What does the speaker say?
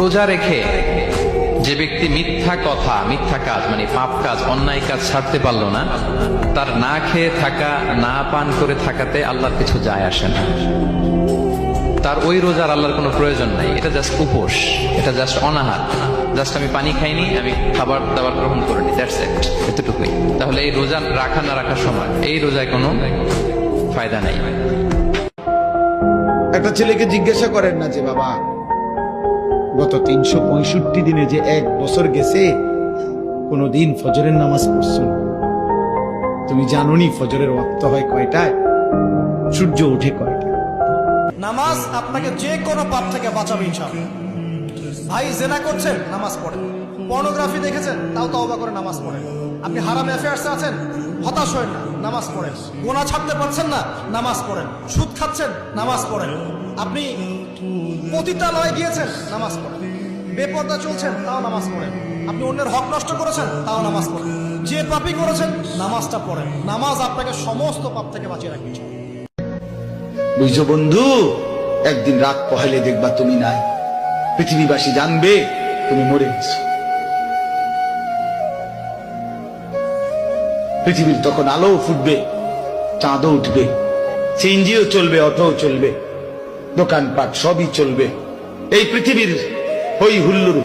রোজা রেখে যে ব্যক্তি মিথ্যা কথা, মিথ্যা কাজ মানে পাপ কাজ, অন্যায় কাজ ছাড়তে পারলো না, তার না খেয়ে থাকা, না পান করে থাকাতে আল্লাহর কিছু যায় আসে না। তার ওই রোজার আল্লাহর কোনো প্রয়োজন নাই। এটা জাস্ট উপোস, এটা জাস্ট অনাহার, জাস্ট আমি পানি খাইনি, আমি খাবার দাবার গ্রহণ করিনি, দ্যাটস ইট, এতটুকুই। তাহলে এই রোজা রাখা না রাখার সময় এই রোজায় কোনো ফায়দা নাই। একটা ছেলেকে জিজ্ঞাসা করেন না যে বাবা গত 365 দিনে যে 1 বছর গেছে কোনদিন ফজরের নামাজ পড়ছো? তুমি জানোনি ফজরের ওয়াক্ত হয় কয়টায়, সূর্য ওঠে কয়টায়? নামাজ আপনাকে যে কোনো পাপ থেকে বাঁচাবে ইনশাআল্লাহ। ভাই জেনা করছেন, নামাজ পড়েন। পর্নোগ্রাফি দেখেছেন, তাও তওবা করে নামাজ পড়েন। আপনি হারাম অ্যাফেয়ার্সে আছেন, হতাশ হয়েন না, নামাজ পড়েন। গোনা ছাড়তে পারছেন না, নামাজ পড়েন। সুদ খাচ্ছেন, নামাজ পড়েন। আপনি পতিতালয়ে গিয়েছেন, নামাজ পড়েন। বেপর্দা চলছেন, তাও নামাজ পড়েন। আপনি অন্যের হক নষ্ট করেছেন, তাও নামাজ পড়েন। যে পাপই করেছেন, নামাজটা পড়েন। নামাজ আপনাকে সমস্ত পাপ থেকে বাঁচিয়ে রাখবে। বুঝছো বন্ধু, একদিন রাত পহেলে দেখবা তুমি নাই, পৃথিবীবাসী জানবে তুমি মরে গেছো। পৃথিবীর তখন আলো ফুটবে, চাঁদও উঠবে, সিএনজিও চলবে, অটোও চলবে, দোকানপাট সবই চলবে। এই পৃথিবীর হই হুল্লোড়